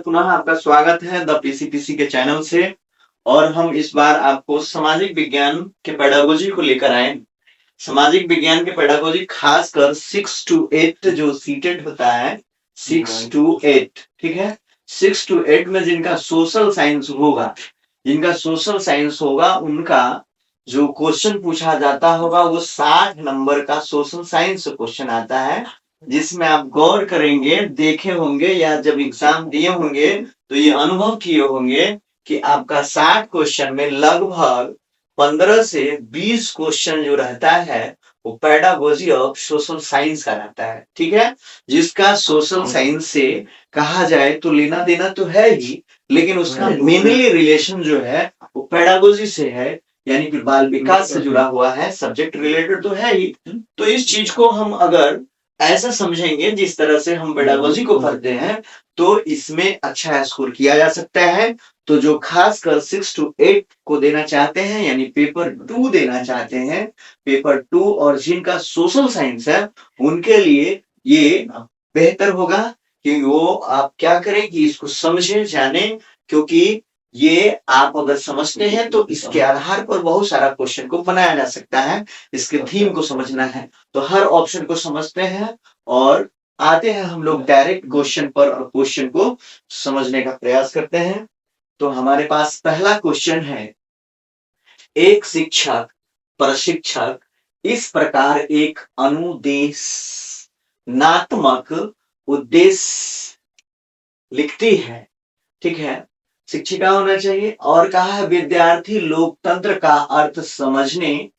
पुनः आपका स्वागत है द पीसीपीसी के चैनल से। और हम इस बार आपको सामाजिक विज्ञान के पेडागोजी को लेकर आए। सामाजिक विज्ञान के पेडागोजी खासकर 6 to 8 जो सीटेड होता है, 6 to 8, ठीक है। 6 to 8 में जिनका सोशल साइंस होगा उनका जो क्वेश्चन पूछा जाता होगा वो 60 नंबर का सोशल साइंस क्वेश्चन आता है, जिसमें आप गौर करेंगे, देखे होंगे या जब एग्जाम दिए होंगे तो ये अनुभव किए होंगे कि आपका 60 क्वेश्चन में लगभग 15 से 20 क्वेश्चन जो रहता है वो पेडागोजी ऑफ सोशल साइंस का रहता है, ठीक है। जिसका सोशल साइंस से कहा जाए तो लेना देना तो है ही, लेकिन उसका मेनली रिलेशन जो है वो पेडागोजी से है, यानी कि बाल विकास से जुड़ा हुआ है, सब्जेक्ट रिलेटेड तो है ही। तो इस चीज को हम अगर ऐसा समझेंगे जिस तरह से हम पेडागोजी को पढ़ते हैं तो इसमें अच्छा स्कोर किया जा सकता है। तो जो खासकर 6 to 8 को देना चाहते हैं यानी पेपर 2 देना चाहते हैं, पेपर 2 और जिनका सोशल साइंस है उनके लिए ये बेहतर होगा कि वो आप क्या करें कि इसको समझे जाने, क्योंकि ये आप अगर समझते हैं तो इसके आधार पर बहुत सारा क्वेश्चन को बनाया जा सकता है। इसके थीम को समझना है तो हर ऑप्शन को समझते हैं और आते हैं हम लोग डायरेक्ट क्वेश्चन पर और क्वेश्चन को समझने का प्रयास करते हैं। तो हमारे पास पहला क्वेश्चन है, एक शिक्षक प्रशिक्षक इस प्रकार एक अनुदेशनात्मक उद्देश्य लिखती है, ठीक है। शिक्षिका होना चाहिए और कहा है विद्यार्थी लोकतंत्र का अर्थ समझने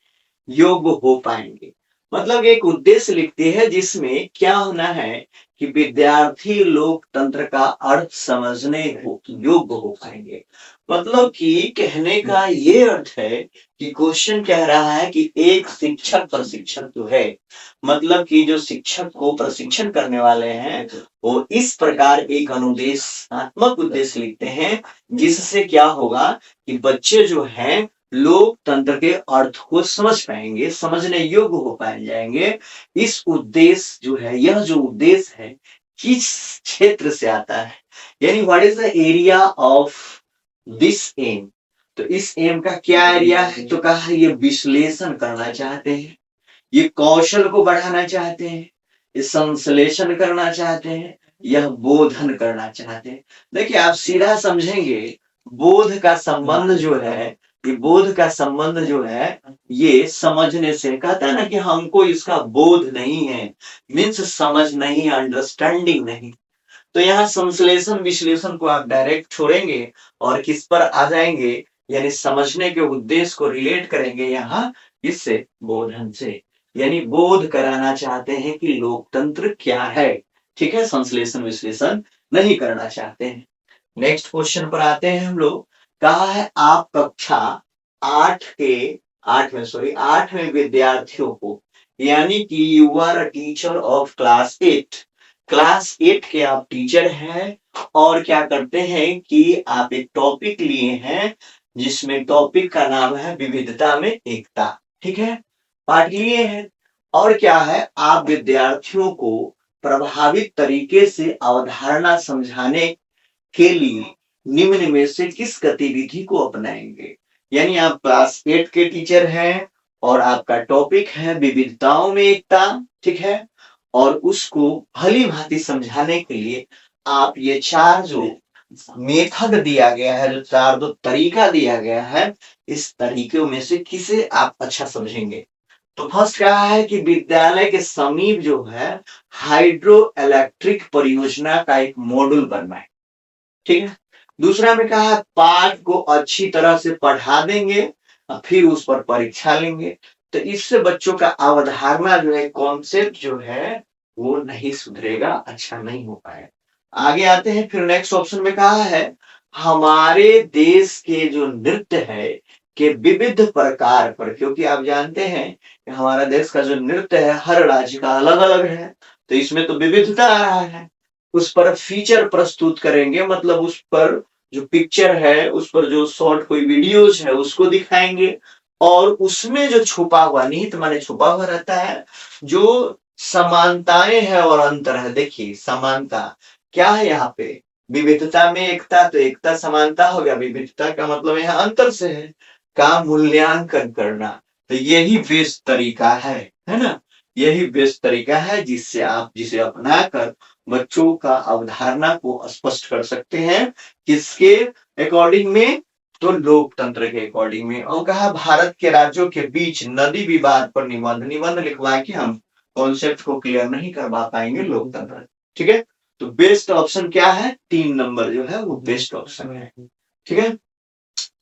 योग्य हो पाएंगे। मतलब एक उद्देश्य लिखती है जिसमें क्या होना है कि विद्यार्थी लोकतंत्र का अर्थ समझने योग्य हो पाएंगे। मतलब कि कहने का ये अर्थ है कि क्वेश्चन कह रहा है कि एक शिक्षक प्रशिक्षक जो है, मतलब कि जो शिक्षक को प्रशिक्षण करने वाले हैं वो इस प्रकार एक अनुदेशात्मक उद्देश्य लिखते हैं जिससे क्या होगा कि बच्चे जो हैं लोकतंत्र के अर्थ को समझ पाएंगे, समझने योग्य हो पाए जाएंगे। इस उद्देश्य जो है, यह जो उद्देश्य है किस क्षेत्र से आता है, यानी what is the area of this aim. तो इस एम का क्या एरिया है, तो कहा ये विश्लेषण करना चाहते हैं, ये कौशल को बढ़ाना चाहते हैं, ये संश्लेषण करना चाहते हैं, यह बोधन करना चाहते हैं। देखिए आप सीधा समझेंगे, बोध का संबंध जो है, ये बोध का संबंध जो है ये समझने से, कहता है ना कि हमको इसका बोध नहीं है, मीन्स समझ नहीं, अंडरस्टैंडिंग नहीं। तो यहाँ संश्लेषण विश्लेषण को आप डायरेक्ट छोड़ेंगे और किस पर आ जाएंगे, यानी समझने के उद्देश्य को रिलेट करेंगे यहाँ इससे, बोधन से। यानी बोध कराना चाहते हैं कि लोकतंत्र क्या है, ठीक है। संश्लेषण विश्लेषण नहीं करना चाहते हैं। नेक्स्ट क्वेश्चन पर आते हैं हम लोग। कहा है आप कक्षा 8 में विद्यार्थियों को, यानी कि you are a teacher of class 8 के आप टीचर हैं और क्या करते हैं कि आप एक टॉपिक लिए हैं जिसमें टॉपिक का नाम है विविधता में एकता, ठीक है। पाठ लिए हैं और क्या है, आप विद्यार्थियों को प्रभावित तरीके से अवधारणा समझाने के लिए निम्न में से किस गतिविधि को अपनाएंगे। यानी आप क्लास 8 के टीचर हैं और आपका टॉपिक है विविधताओं में एकता, ठीक है। और उसको भली भांति समझाने के लिए आप ये 4 जो मेथड दिया गया है, जो 4 जो तरीका दिया गया है, इस तरीकों में से किसे आप अच्छा समझेंगे। तो फर्स्ट कहा है कि विद्यालय के समीप जो है हाइड्रो इलेक्ट्रिक परियोजना का एक मॉड्यूल बनवाए, ठीक है। दूसरा में कहा है पाठ को अच्छी तरह से पढ़ा देंगे और फिर उस पर परीक्षा लेंगे। तो इससे बच्चों का अवधारणा जो है, कॉन्सेप्ट जो है वो नहीं सुधरेगा, अच्छा नहीं हो पाएगा। आगे आते हैं फिर नेक्स्ट ऑप्शन में कहा है हमारे देश के जो नृत्य है के विविध प्रकार पर, क्योंकि आप जानते हैं कि हमारा देश का जो नृत्य है हर राज्य का अलग अलग है, तो इसमें तो विविधता आ रहा है। उस पर फीचर प्रस्तुत करेंगे, मतलब उस पर जो पिक्चर है, उस पर जो शॉर्ट कोई वीडियोज है उसको दिखाएंगे और उसमें जो छुपा हुआ, निहित माने छुपा हुआ रहता है, जो समानताएं हैं और अंतर है। देखिए समानता क्या है यहाँ पे, विविधता में एकता, तो एकता समानता हो गया, विविधता का मतलब यहाँ अंतर से है, का मूल्यांकन करना। तो यही बेस्ट तरीका है ना, यही बेस्ट तरीका है जिससे आप जिसे अपनाकर बच्चों का अवधारणा को स्पष्ट कर सकते हैं। किसके अकॉर्डिंग में? तो लोकतंत्र के अकॉर्डिंग में। और कहा भारत के राज्यों के बीच नदी विवाद पर निबंध, निबंध लिखवा के हम कॉन्सेप्ट को क्लियर नहीं करवा पाएंगे लोकतंत्र। ठीक है, तो बेस्ट ऑप्शन क्या है? 3 नंबर जो है वो बेस्ट ऑप्शन है। ठीक है,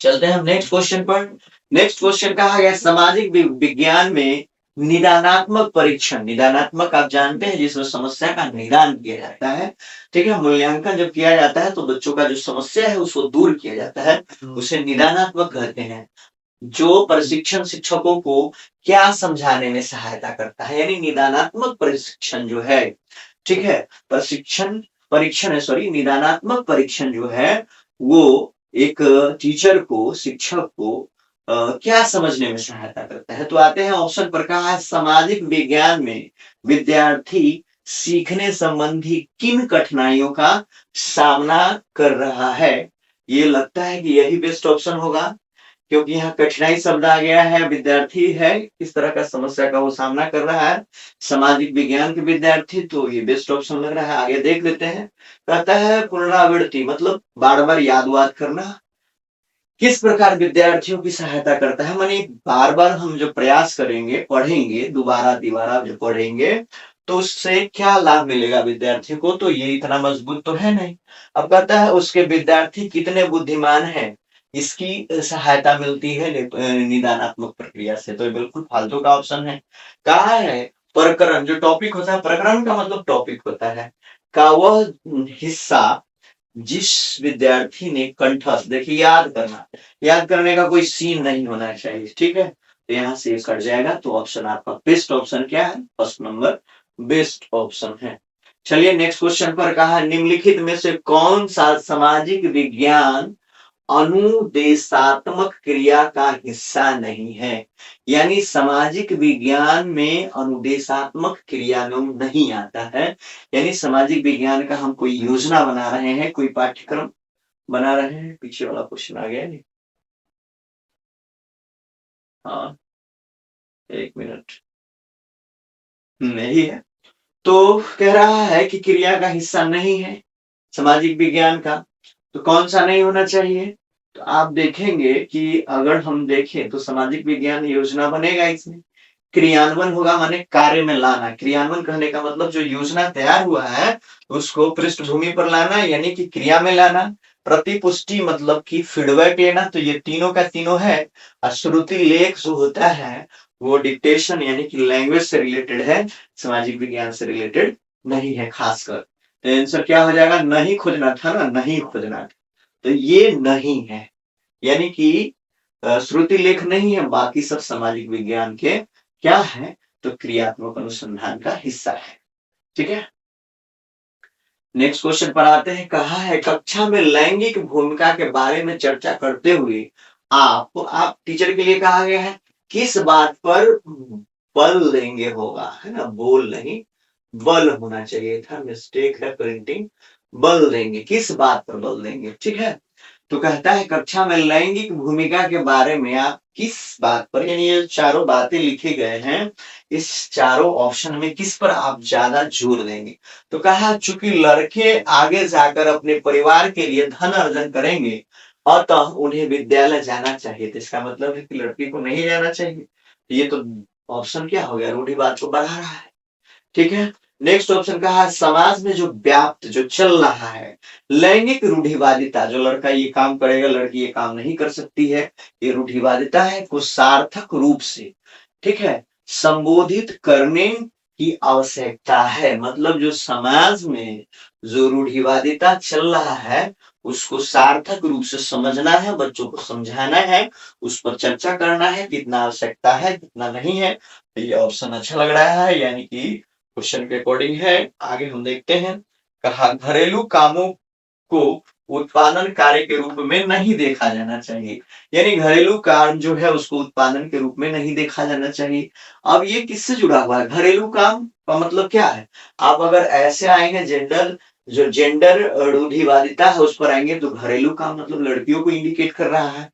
चलते हैं हम नेक्स्ट क्वेश्चन पर। नेक्स्ट क्वेश्चन कहा गया सामाजिक विज्ञान में निदानात्मक परीक्षण। निदानात्मक आप जानते हैं जिसमें समस्या का निदान किया जाता है। ठीक है, मूल्यांकन जब किया जाता है तो बच्चों का जो समस्या है उसको दूर किया जाता है, उसे निदानात्मक कहते हैं। जो प्रशिक्षण शिक्षकों को क्या समझाने में सहायता करता है, यानी निदानात्मक प्रशिक्षण जो है, ठीक है, प्रशिक्षण परीक्षण है, सॉरी, निदानात्मक परीक्षण जो है वो एक टीचर को, शिक्षक को क्या समझने में सहायता करता है। तो आते हैं ऑप्शन पर, कहा है सामाजिक विज्ञान में विद्यार्थी सीखने संबंधी किन कठिनाइयों का सामना कर रहा है। ये लगता है कि यही बेस्ट ऑप्शन होगा, क्योंकि यहाँ कठिनाई शब्द आ गया है, विद्यार्थी है किस तरह का समस्या का वो सामना कर रहा है, सामाजिक विज्ञान के विद्यार्थी, तो ये बेस्ट ऑप्शन लग रहा है। आगे देख लेते हैं, कहता है पुनरावृत्ति मतलब बार बार याद वाद करना किस प्रकार विद्यार्थियों की सहायता करता है। मानी बार बार हम जो प्रयास करेंगे, पढ़ेंगे, दोबारा दोबारा जो पढ़ेंगे तो उससे क्या लाभ मिलेगा विद्यार्थी को, तो ये इतना मजबूत तो है नहीं। अब कहता है उसके विद्यार्थी कितने बुद्धिमान हैं, इसकी सहायता मिलती है निदानात्मक प्रक्रिया से, तो ये बिल्कुल फालतू का ऑप्शन है। कहा है प्रकरण, जो टॉपिक होता है, प्रकरण का मतलब टॉपिक होता है, का वह हिस्सा जिस विद्यार्थी ने कंठस्थ, देखिए याद करना, याद करने का कोई सीन नहीं होना चाहिए। ठीक है, तो यहाँ से कट जाएगा, तो ऑप्शन आपका बेस्ट ऑप्शन क्या है? फर्स्ट नंबर बेस्ट ऑप्शन है। चलिए नेक्स्ट क्वेश्चन पर, कहा निम्नलिखित में से कौन सा सामाजिक विज्ञान अनुदेशात्मक क्रिया का हिस्सा नहीं है। यानी सामाजिक विज्ञान में अनुदेशात्मक क्रिया में नहीं आता है। यानी सामाजिक विज्ञान का हम कोई योजना बना रहे हैं, कोई पाठ्यक्रम बना रहे हैं, पीछे वाला क्वेश्चन आ गया नहीं, हाँ 1 मिनट, नहीं है, तो कह रहा है कि क्रिया का हिस्सा नहीं है सामाजिक विज्ञान का, तो कौन सा नहीं होना चाहिए। तो आप देखेंगे कि अगर हम देखें तो सामाजिक विज्ञान योजना बनेगा, इसमें क्रियान्वयन होगा, माने कार्य में लाना। क्रियान्वयन कहने का मतलब जो योजना तैयार हुआ है उसको पृष्ठभूमि पर लाना, यानी कि क्रिया में लाना। प्रतिपुष्टि मतलब कि फीडबैक लेना, तो ये तीनों का तीनों है। श्रुति लेख जो होता है वो डिक्टेशन यानी कि लैंग्वेज से रिलेटेड है, सामाजिक विज्ञान से रिलेटेड नहीं है खासकर। तो आंसर क्या हो जाएगा? नहीं खोजना था ना, नहीं खोजना था, तो ये नहीं है, यानी कि श्रुति लेख नहीं है, बाकी सब सामाजिक विज्ञान के क्या है, तो क्रियात्मक अनुसंधान का हिस्सा है। ठीक है, नेक्स्ट क्वेश्चन पर आते हैं, कहा है कक्षा में लैंगिक भूमिका के बारे में चर्चा करते हुए आप टीचर के लिए कहा गया है किस बात पर बल देंगे होगा, है ना, बोल नहीं बल होना चाहिए था, मिस्टेक है प्रिंटिंग, बल देंगे, किस बात पर बल देंगे। ठीक है, तो कहता है कक्षा में लैंगिक भूमिका के बारे में आप किस बात पर, यानी ये चारों बातें लिखे गए हैं, इस चारों ऑप्शन में किस पर आप ज्यादा जोर देंगे। तो कहा चूंकि लड़के आगे जाकर अपने परिवार के लिए धन अर्जन करेंगे अतः उन्हें विद्यालय जाना चाहिए, तो इसका मतलब है कि लड़की को नहीं जाना चाहिए। ये तो ऑप्शन क्या हो गया, रूढ़िवाद को बढ़ा रहा है। ठीक है, नेक्स्ट ऑप्शन कहा समाज में जो व्याप्त जो चल रहा है लैंगिक रूढ़िवादिता, जो लड़का ये काम करेगा लड़की ये काम नहीं कर सकती है, ये रूढ़िवादिता है, को सार्थक रूप से, ठीक है, संबोधित करने की आवश्यकता है। मतलब जो समाज में जो रूढ़िवादिता चल रहा है उसको सार्थक रूप से समझना है, बच्चों को समझाना है, उस पर चर्चा करना है, कितना आवश्यकता है कितना नहीं है। ये ऑप्शन अच्छा लग रहा है, यानी कि क्वेश्चन के अकॉर्डिंग है। आगे हम देखते हैं, कहा घरेलू कामों को उत्पादन कार्य के रूप में नहीं देखा जाना चाहिए, यानी घरेलू काम जो है उसको उत्पादन के रूप में नहीं देखा जाना चाहिए। अब ये किससे जुड़ा हुआ है? घरेलू काम का मतलब क्या है? आप अगर ऐसे आएंगे जेंडर जो जेंडर रूढ़िवादिता है उस पर आएंगे तो घरेलू काम मतलब लड़कियों को इंडिकेट कर रहा है,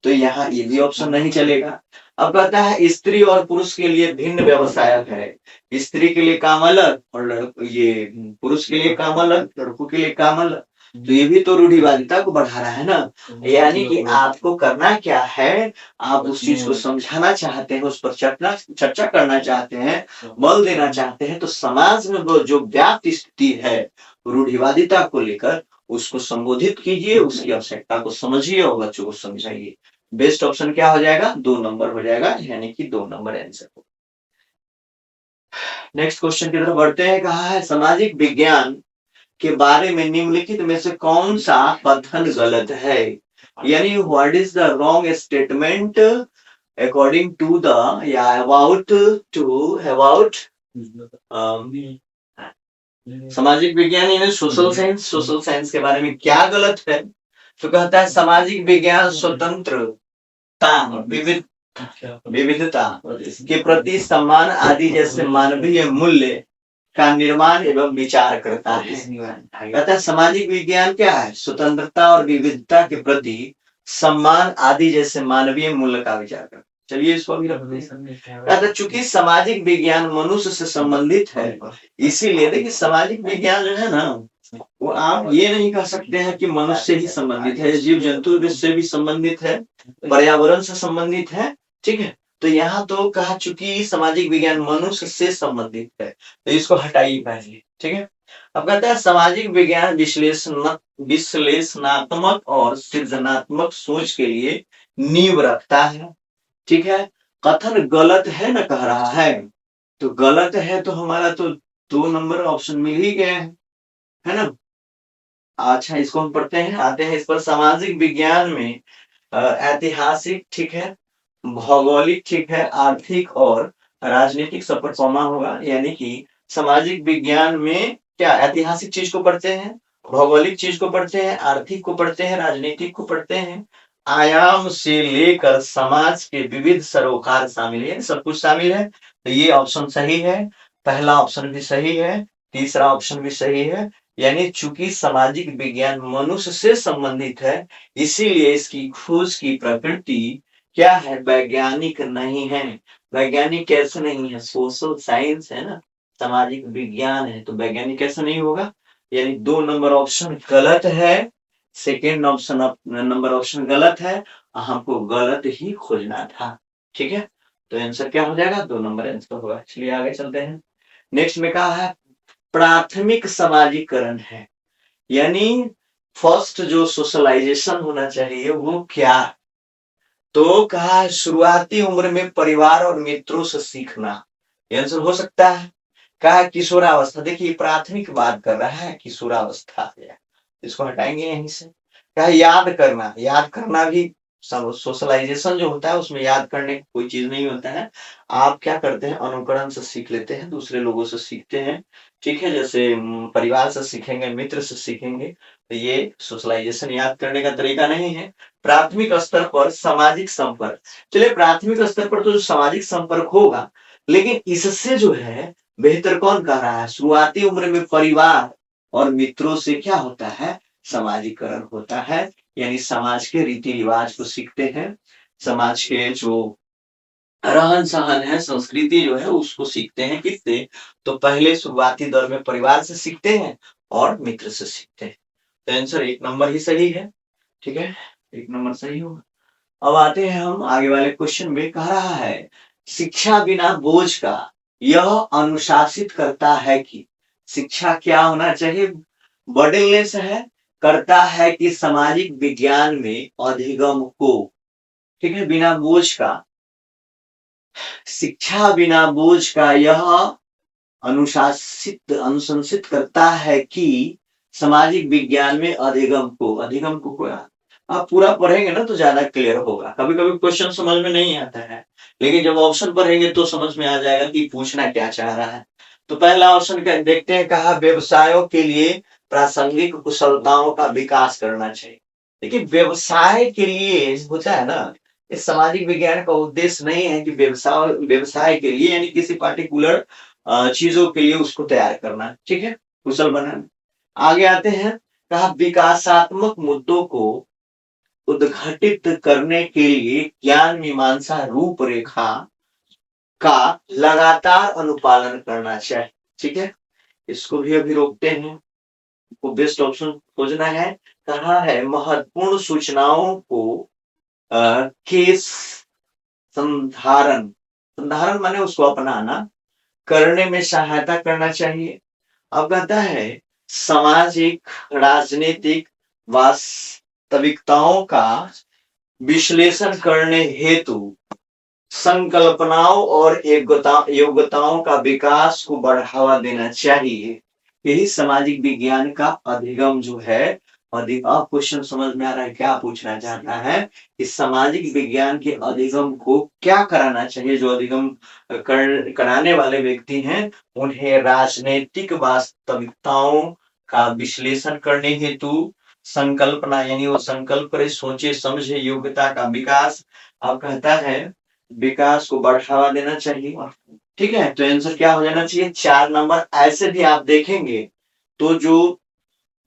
तो यहाँ ये भी ऑप्शन नहीं चलेगा। अब कहता है स्त्री और पुरुष के लिए भिन्न व्यवसाय है, स्त्री के लिए काम अलग और ये पुरुष के लिए काम अलग, लड़कों के लिए काम अलग, तो ये भी तो रूढ़िवादिता को बढ़ा रहा है ना। यानी कि आपको करना क्या है, आप उस चीज को समझाना चाहते हैं, उस पर चर्चा करना चाहते हैं, बल देना चाहते हैं, तो समाज में वो जो व्याप्त स्थिति है रूढ़िवादिता को लेकर उसको संबोधित कीजिए, उसकी आवश्यकता को समझिए और बच्चों को समझाइए। बेस्ट ऑप्शन क्या हो जाएगा, 2 नंबर हो जाएगा, यानी कि 2 नंबर आंसर हो। नेक्स्ट क्वेश्चन की तरफ बढ़ते हैं। कहा है सामाजिक विज्ञान के बारे में निम्नलिखित में से कौन सा कथन गलत है, यानी what is the wrong statement according to the या अबाउट सामाजिक विज्ञान यानी सोशल साइंस के बारे में क्या गलत है। तो कहता है सामाजिक विज्ञान स्वतंत्रता, विविधता के प्रति सम्मान आदि जैसे मानवीय मूल्य का निर्माण एवं विचार करता है। कहता है सामाजिक विज्ञान क्या है, स्वतंत्रता और विविधता के प्रति सम्मान आदि जैसे मानवीय मूल्य का विचार करता है। चलिए इसको भी रखते हैं। चूंकि सामाजिक विज्ञान मनुष्य से संबंधित है, इसीलिए देखिए सामाजिक विज्ञान जो है ना, वो आप ये नहीं कह सकते हैं कि मनुष्य से ही संबंधित है, जीव जंतु से भी संबंधित है, पर्यावरण से संबंधित है, ठीक है। तो यहाँ तो कहा चूंकि सामाजिक विज्ञान मनुष्य से संबंधित है, तो इसको हटाइए पहले, ठीक है। अब कहता है सामाजिक विज्ञान विश्लेषणात्मक और सृजनात्मक सोच के लिए नींव रखता है, ठीक है। कथन गलत है ना कह रहा है, तो गलत है तो हमारा तो 2 नंबर ऑप्शन मिल ही गया है ना। अच्छा इसको हम पढ़ते हैं, आते हैं इस पर। सामाजिक विज्ञान में ऐतिहासिक, ठीक है, भौगोलिक, ठीक है, आर्थिक और राजनीतिक सब पर कॉमा होगा, यानी कि सामाजिक विज्ञान में क्या ऐतिहासिक चीज को पढ़ते हैं, भौगोलिक चीज को पढ़ते हैं, आर्थिक को पढ़ते हैं, राजनीतिक को पढ़ते हैं, आयाम से लेकर समाज के विविध सरोकार शामिल है, सब कुछ शामिल है, तो ये ऑप्शन सही है। पहला ऑप्शन भी सही है, तीसरा ऑप्शन भी सही है, यानी चूंकि सामाजिक विज्ञान मनुष्य से संबंधित है, इसीलिए इसकी खोज की प्रकृति क्या है, वैज्ञानिक नहीं है। वैज्ञानिक कैसे नहीं है, सोशल साइंस है ना, सामाजिक विज्ञान है, तो वैज्ञानिक कैसे नहीं होगा, यानी 2 नंबर ऑप्शन गलत है, सेकेंड ऑप्शन नंबर ऑप्शन गलत है, हमको गलत ही खोजना था, ठीक है। तो आंसर क्या हो जाएगा, 2 नंबर आंसर होगा। चलिए आगे चलते हैं। नेक्स्ट में कहा है प्राथमिक समाजीकरण है, यानी फर्स्ट जो सोशलाइजेशन होना चाहिए वो क्या, तो कहा शुरुआती उम्र में परिवार और मित्रों से सीखना, आंसर हो सकता है। कहा किशोरावस्था, देखिए प्राथमिक बात कर रहा है, किशोरावस्था इसको हटाएंगे यहीं से। कहा याद करना भी सोशलाइजेशन जो होता है उसमें याद करने की कोई चीज नहीं होता है। आप क्या करते हैं, अनुकरण से सीख लेते हैं, दूसरे लोगों से सीखते हैं, ठीक है, जैसे परिवार से सीखेंगे, मित्र से सीखेंगे, तो ये सोशलाइजेशन याद करने का तरीका नहीं है। प्राथमिक स्तर पर सामाजिक संपर्क, चलिए प्राथमिक स्तर पर तो जो सामाजिक संपर्क होगा, लेकिन इससे जो है बेहतर कौन कह रहा है, शुरुआती उम्र में परिवार और मित्रों से क्या होता है, समाजीकरण होता है, यानी समाज के रीति रिवाज को सीखते हैं, समाज के जो रहन सहन है, संस्कृति जो है उसको सीखते हैं, किससे, तो पहले शुरुआती दौर में परिवार से सीखते हैं और मित्र से सीखते हैं, तो आंसर 1 नंबर ही सही है, ठीक है, 1 नंबर सही होगा। अब आते हैं हम आगे वाले क्वेश्चन में। कह रहा है शिक्षा बिना बोझ का यह अनुशासित करता है कि, शिक्षा क्या होना चाहिए, बर्डनलेस है, करता है कि सामाजिक विज्ञान में अधिगम को, ठीक है, बिना बोझ का, शिक्षा बिना बोझ का यह अनुशंसित करता है कि सामाजिक विज्ञान में अधिगम को आप पूरा पढ़ेंगे ना तो ज्यादा क्लियर होगा। कभी कभी क्वेश्चन समझ में नहीं आता है, लेकिन जब ऑप्शन पढ़ेंगे तो समझ में आ जाएगा कि पूछना क्या चाह रहा है। तो पहला ऑप्शन देखते हैं, कहा व्यवसायों के लिए प्रासंगिक कुशलताओं का विकास करना चाहिए। देखिए व्यवसाय के लिए होता है ना, इस सामाजिक विज्ञान का उद्देश्य नहीं है कि व्यवसाय के लिए यानी किसी पार्टिकुलर चीजों के लिए उसको तैयार करना, ठीक है, कुशल बनाना। आगे आते हैं, कहा विकासात्मक मुद्दों को उद्घाटित करने के लिए ज्ञान मीमांसा रूपरेखा का लगातार अनुपालन करना चाहिए। ठीक है, इसको भी अभी रोकते हैं, को बेस्ट ऑप्शन खोजना है। कहा है महत्वपूर्ण सूचनाओं को केस संधारण, संधारण माने उसको अपनाना, करने में सहायता करना चाहिए। अब कहता है सामाजिक राजनीतिक वास्तविकताओं का विश्लेषण करने हेतु संकल्पनाओं और योग्यताओं का विकास को बढ़ावा देना चाहिए। यही सामाजिक विज्ञान का अधिगम जो है, अधिक आप क्वेश्चन समझ में आ रहा है क्या पूछना चाहता है कि सामाजिक विज्ञान के अधिगम को क्या कराना चाहिए। जो अधिगम कराने वाले व्यक्ति हैं उन्हें राजनीतिक वास्तविकताओं का विश्लेषण करने हेतु संकल्पना, यानी वो संकल्प करे, सोचे समझे, योग्यता का विकास, अब कहता है विकास को बढ़ावा देना चाहिए। ठीक है, तो आंसर क्या हो जाना चाहिए 4 नंबर। ऐसे भी आप देखेंगे तो जो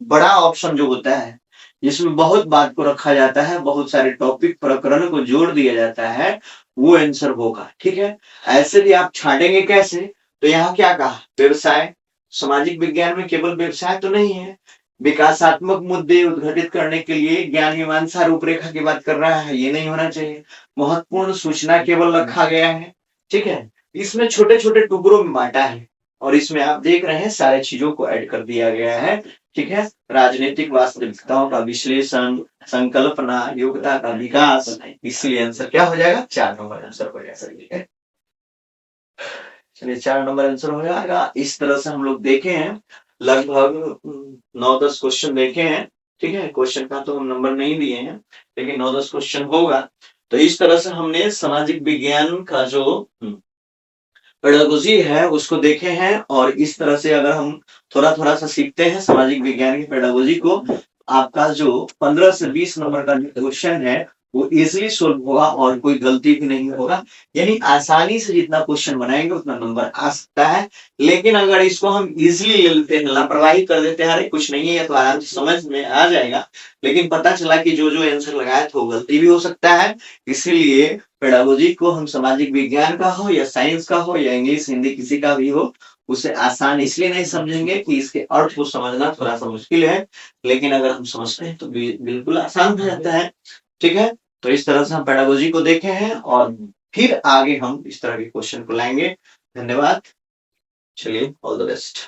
बड़ा ऑप्शन जो होता है जिसमें बहुत बात को रखा जाता है, बहुत सारे टॉपिक प्रकरण को जोड़ दिया जाता है, वो आंसर होगा। ठीक है, ऐसे भी आप छांटेंगे कैसे, तो यहाँ क्या कहा, व्यवसाय, सामाजिक विज्ञान में केवल व्यवसाय तो नहीं है, विकासात्मक मुद्दे उद्घाटित करने के लिए ज्ञान मीमांसा रूपरेखा की बात कर रहा है, ये नहीं होना चाहिए। महत्वपूर्ण सूचना केवल रखा गया है। ठीक है, इसमें छोटे छोटे टुकड़ों में बांटा है और इसमें आप देख रहे हैं सारे चीजों को ऐड कर दिया गया है। ठीक है, राजनीतिक वास्तविकताओं का विश्लेषण, संकल्पना, योग्यता का विकास, इसलिए आंसर क्या हो जाएगा 4 नंबर आंसर हो जाएगा। ठीक है, चलिए 4 नंबर आंसर हो जाएगा। इस तरह से हम लोग देखे हैं, लगभग 9-10 क्वेश्चन देखे हैं। ठीक है, क्वेश्चन का तो हम नंबर नहीं दिए हैं, लेकिन 9-10 क्वेश्चन होगा। तो इस तरह से हमने सामाजिक विज्ञान का जो पेडागोजी है उसको देखे हैं, और इस तरह से अगर हम थोड़ा थोड़ा सा सीखते हैं सामाजिक विज्ञान की पेडागोजी को, आपका जो 15 से 20 नंबर का जो क्वेश्चन है वो इजिली सोल्व होगा और कोई गलती भी नहीं होगा। यानी आसानी से जितना क्वेश्चन बनाएंगे उतना नंबर आ सकता है। लेकिन अगर इसको हम इजिली ले लेते हैं, लापरवाही कर देते हैं, अरे कुछ नहीं है तो आराम से समझ में आ जाएगा, लेकिन पता चला कि जो जो आंसर लगाया था वो गलती भी हो सकता है। इसीलिए पेडागोजी को हम सामाजिक विज्ञान का हो या साइंस का हो या इंग्लिश हिंदी किसी का भी हो, उसे आसान इसलिए नहीं समझेंगे कि इसके अर्थ को समझना थोड़ा सा मुश्किल है, लेकिन अगर हम समझते हैं तो बिल्कुल आसान हो जाता है। ठीक है, तो इस तरह से हम पेडागोजी को देखे हैं और फिर आगे हम इस तरह के क्वेश्चन को लाएंगे। धन्यवाद, चलिए ऑल द बेस्ट।